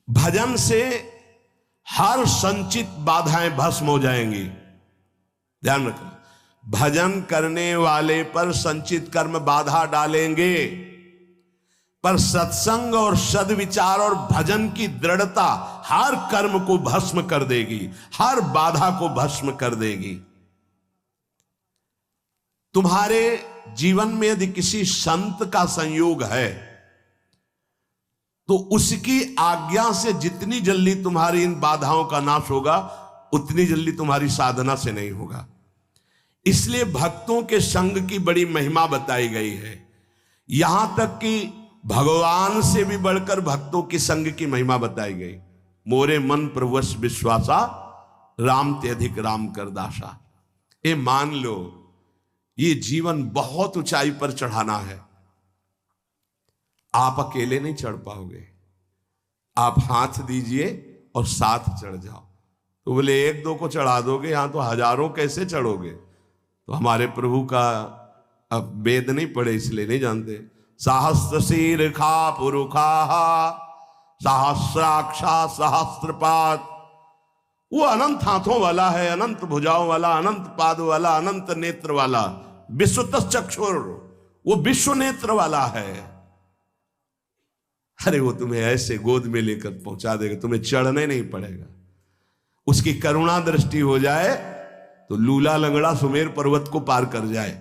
भजन से हर संचित बाधाएं भस्म हो जाएंगी। ध्यान रखना, भजन करने वाले पर संचित कर्म बाधा डालेंगे, पर सत्संग और सद्विचार और भजन की दृढ़ता हर कर्म को भस्म कर देगी, हर बाधा को भस्म कर देगी। तुम्हारे जीवन में यदि किसी संत का संयोग है तो उसकी आज्ञा से जितनी जल्दी तुम्हारी इन बाधाओं का नाश होगा उतनी जल्दी तुम्हारी साधना से नहीं होगा। इसलिए भक्तों के संग की बड़ी महिमा बताई गई है। यहां तक कि भगवान से भी बढ़कर भक्तों के संग की महिमा बताई गई। मोरे मन प्रवश विश्वासा, राम ते अधिक राम कर दासा। ये मान लो, ये जीवन बहुत ऊंचाई पर चढ़ाना है। आप अकेले नहीं चढ़ पाओगे, आप हाथ दीजिए और साथ चढ़ जाओ। तो बोले एक दो को चढ़ा दोगे, यहां तो हजारों कैसे चढ़ोगे? तो हमारे प्रभु का अब वेद नहीं पढ़े इसलिए नहीं जानते। सहस्त्र शीर खा पुरुखा, सहस्राक्षा सहस्त्रपाद। वो अनंत हाथों वाला है, अनंत भुजाओं वाला, अनंत पाद वाला, अनंत नेत्र वाला, विश्वतः चक्षुर, वो विश्व नेत्र वाला है। अरे वो तुम्हें ऐसे गोद में लेकर पहुंचा देगा, तुम्हें चढ़ने नहीं पड़ेगा। उसकी करुणा दृष्टि हो जाए तो लूला लंगड़ा सुमेर पर्वत को पार कर जाए।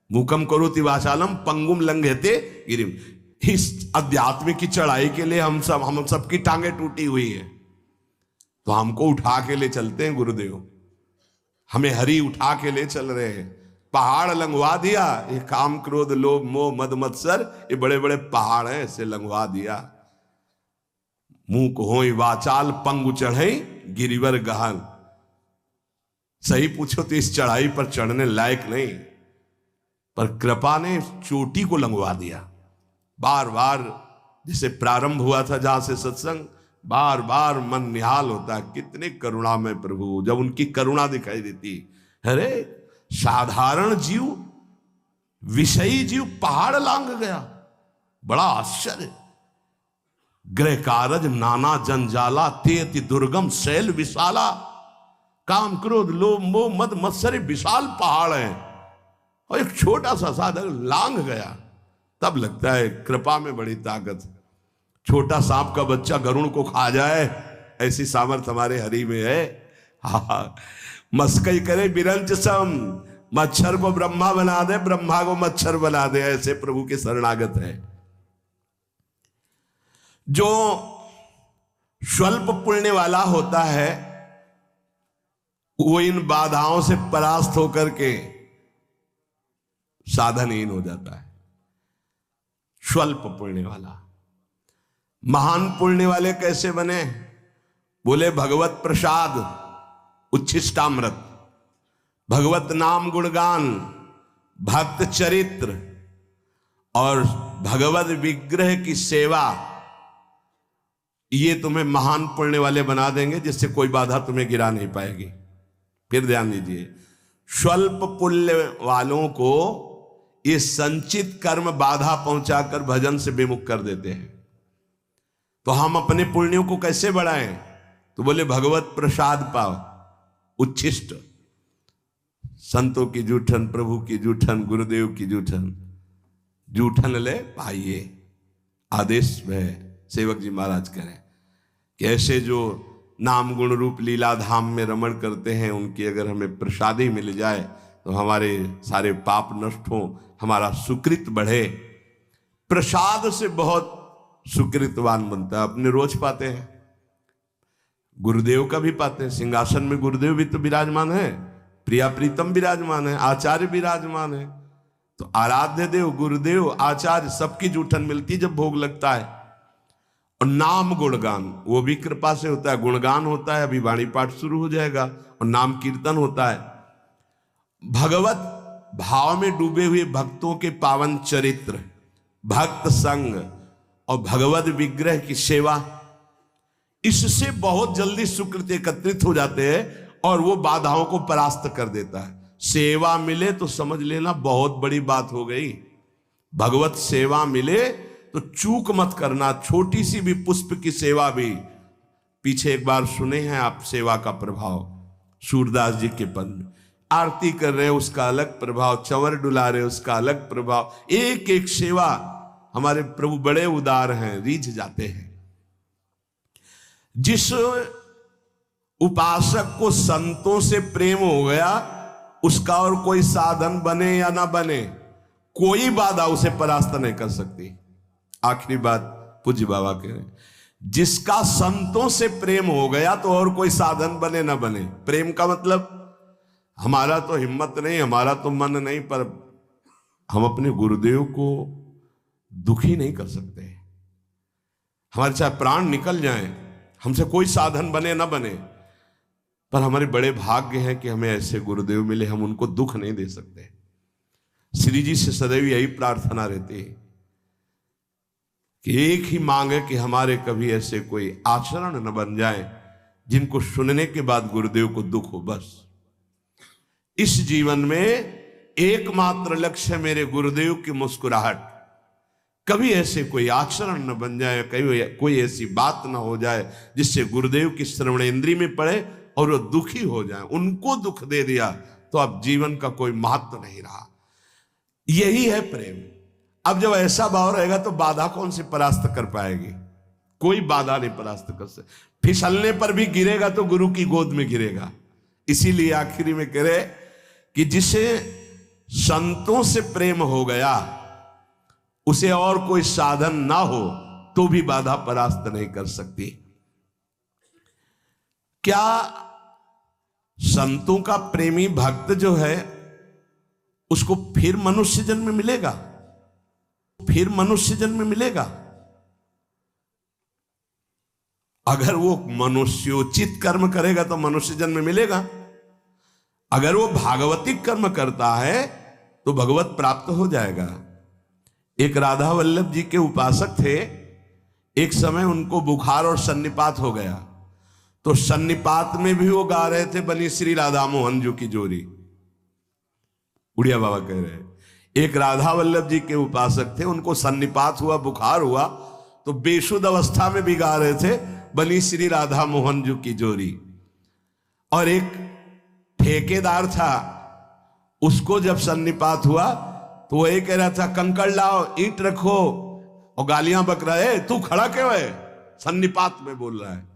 मुकम करोति वाचालम पंगुम लंघयते गिरिम। इस अध्यात्म की चढ़ाई के लिए हम सबकी टांगे टूटी हुई है, तो हमको उठा के ले चलते हैं गुरुदेव। हमें हरि उठा के ले चल रहे हैं। पहाड़ लंघवा दिया, ये काम क्रोध लोभ मोह मद मत्सर, ये बड़े बड़े पहाड़ हैं, इसे लंघवा दिया। मुंह को होई वाचाल पंगु चढ़े गिरिवर गहन। सही पूछो तो इस चढ़ाई पर चढ़ने लायक नहीं, पर कृपा ने चोटी को लंघवा दिया। बार बार जिसे प्रारंभ हुआ था जहां से सत्संग, बार बार मन निहाल होता है, कितने करुणा में प्रभु, जब उनकी करुणा दिखाई देती। अरे साधारण जीव, विषयी जीव पहाड़ लांघ गया, बड़ा आश्चर्य। ग्रह कारज नाना जंजाला, ते अति दुर्गम शैल विशाला। काम क्रोध लोभ मोह मद मत्सर विशाल पहाड़ है, और एक छोटा सा साधक लांघ गया। तब लगता है कृपा में बड़ी ताकत। छोटा सांप का बच्चा गरुड़ को खा जाए, ऐसी सामर्थ हमारे हरि में है। हा, मस्कई करे बिरंच सम, मच्छर को ब्रह्मा बना दे, ब्रह्मा को मच्छर बना दे, ऐसे प्रभु के शरणागत है। जो स्वल्प पुण्य वाला होता है वो इन बाधाओं से परास्त होकर के साधनहीन हो जाता है। स्वल्प पुण्य वाला। महान पुण्य वाले कैसे बने? बोले भगवत प्रसाद, उच्छिष्टामृत, भगवत नाम गुणगान, भक्त चरित्र और भगवत विग्रह की सेवा, ये तुम्हें महान पुण्य वाले बना देंगे, जिससे कोई बाधा तुम्हें गिरा नहीं पाएगी। फिर ध्यान दीजिए, स्वल्प पुण्य वालों को ये संचित कर्म बाधा पहुंचाकर भजन से विमुख कर देते हैं। तो हम अपने पुण्यों को कैसे बढ़ाएं? तो बोले भगवत प्रसाद पाओ, उच्छिष्ट, संतों की जूठन, प्रभु की जूठन, गुरुदेव की जूठन, जूठन ले पाइए। आदेश में सेवक जी महाराज करें कि ऐसे जो नाम गुण रूप लीला धाम में रमण करते हैं, उनकी अगर हमें प्रसादी मिल जाए तो हमारे सारे पाप नष्ट हो, हमारा सुकृत बढ़े। प्रसाद से बहुत सुकृतवान बनता है। अपने रोज पाते हैं, गुरुदेव का भी पाते हैं। सिंहासन में गुरुदेव भी तो विराजमान है, प्रिया प्रीतम विराजमान है, आचार्य विराजमान है। तो आराध्य देव, गुरुदेव, आचार्य सबकी जूठन मिलती है जब भोग लगता है। और नाम गुणगान वो भी कृपा से होता है। गुणगान होता है, अभी वाणी पाठ शुरू हो जाएगा, और नाम कीर्तन होता है। भगवत भाव में डूबे हुए भक्तों के पावन चरित्र, भक्त संग और भगवत विग्रह की सेवा, इससे बहुत जल्दी सुकृत एकत्रित हो जाते हैं और वो बाधाओं को परास्त कर देता है। सेवा मिले तो समझ लेना बहुत बड़ी बात हो गई। भगवत सेवा मिले तो चूक मत करना। छोटी सी भी पुष्प की सेवा भी पीछे एक बार सुने हैं आप सेवा का प्रभाव, सूरदास जी के पद में आरती कर रहे उसका अलग प्रभाव, चंवर डुला रहे उसका अलग प्रभाव, एक एक सेवा। हमारे प्रभु बड़े उदार हैं, रीझ जाते हैं। जिस उपासक को संतों से प्रेम हो गया, उसका और कोई साधन बने या ना बने, कोई बाधा उसे परास्त नहीं कर सकती। आखिरी बात पूज्य बाबा कह रहे हैं, जिसका संतों से प्रेम हो गया तो और कोई साधन बने ना बने। प्रेम का मतलब हमारा तो हिम्मत नहीं, हमारा तो मन नहीं, पर हम अपने गुरुदेव को दुखी नहीं कर सकते। हमारे चाहे प्राण निकल जाएं, हमसे कोई साधन बने ना बने, पर हमारे बड़े भाग्य हैं कि हमें ऐसे गुरुदेव मिले, हम उनको दुख नहीं दे सकते। श्री जी से सदैव यही प्रार्थना रहती है कि एक ही मांग है कि हमारे कभी ऐसे कोई आचरण न बन जाए जिनको सुनने के बाद गुरुदेव को दुख हो। बस इस जीवन में एकमात्र लक्ष्य है मेरे गुरुदेव की मुस्कुराहट। कभी ऐसे कोई आचरण न बन जाए, कभी कोई ऐसी बात न हो जाए जिससे गुरुदेव की श्रवण इंद्री में पड़े और वो दुखी हो जाए। उनको दुख दे दिया तो अब जीवन का कोई महत्व नहीं रहा। यही है प्रेम। अब जब ऐसा भाव रहेगा तो बाधा कौन सी परास्त कर पाएगी? कोई बाधा नहीं परास्त कर सकती। फिसलने पर भी गिरेगा तो गुरु की गोद में गिरेगा। इसीलिए आखिरी में कह रहे कि जिसे संतों से प्रेम हो गया, उसे और कोई साधन ना हो तो भी बाधा परास्त नहीं कर सकती। क्या संतों का प्रेमी भक्त जो है उसको फिर मनुष्य जन्म मिलेगा? फिर मनुष्य जन्म मिलेगा? अगर वो मनुष्योचित कर्म करेगा तो मनुष्य जन्म मिलेगा। अगर वो भागवतिक कर्म करता है तो भगवत प्राप्त हो जाएगा। एक राधा वल्लभ जी के उपासक थे। एक समय उनको बुखार और सन्निपात हो गया, तो सन्निपात में भी वो गा रहे थे बनी श्री राधा मोहन जी की जोरी। उड़िया बाबा कह रहे हैं, एक राधा वल्लभ जी के उपासक थे, उनको सन्निपात हुआ, बुखार हुआ, तो बेशुद्ध अवस्था में भी गा रहे थे बनी श्री राधा मोहन जी की जोरी। और एक ठेकेदार था, उसको जब सन्निपात हुआ तो वो ये कह रहा था कंकड़ लाओ, ईंट रखो, और गालियां बक रहा है, तू खड़ा क्यों है? सन्निपात में बोल रहा है।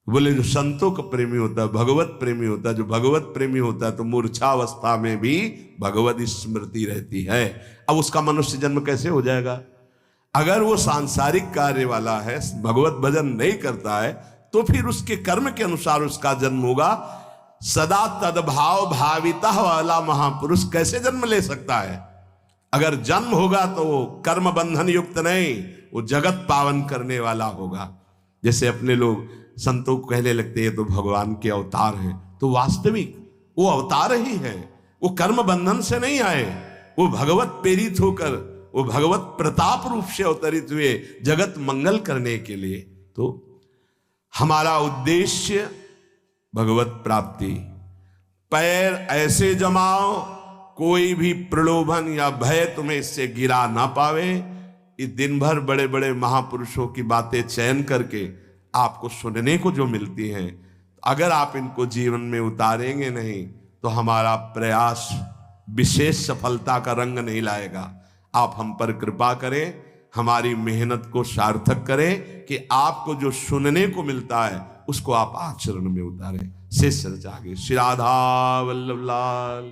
बोले जो संतों का प्रेमी होता है, भगवत प्रेमी होता है, जो भगवत प्रेमी होता है तो मूर्छावस्था में भी भगवत स्मृति रहती है। अब उसका मनुष्य जन्म कैसे हो जाएगा? अगर वो सांसारिक कार्य वाला है, भगवत भजन नहीं करता है, तो फिर उसके कर्म के अनुसार उसका जन्म होगा। सदा तद्भाव भाविता वाला महापुरुष कैसे जन्म ले सकता है? अगर जन्म होगा तो वो कर्म बंधन युक्त नहीं, वो जगत पावन करने वाला होगा। जैसे अपने लोग संतों को कहने लगते हैं तो भगवान के अवतार हैं, तो वास्तविक वो अवतार ही है। वो कर्म बंधन से नहीं आए, वो भगवत प्रेरित होकर, वो भगवत प्रताप रूप से अवतरित हुए जगत मंगल करने के लिए। तो हमारा उद्देश्य भगवत प्राप्ति। पैर ऐसे जमाओ कोई भी प्रलोभन या भय तुम्हें इससे गिरा ना पावे। इस दिन भर बड़े बड़े महापुरुषों की बातें चयन करके आपको सुनने को जो मिलती हैं, अगर आप इनको जीवन में उतारेंगे नहीं तो हमारा प्रयास विशेष सफलता का रंग नहीं लाएगा। आप हम पर कृपा करें, हमारी मेहनत को सार्थक करें कि आपको जो सुनने को मिलता है उसको आप आचरण में उतारें। शेष चर्चा आगे। श्री राधा वल्लभ लाल।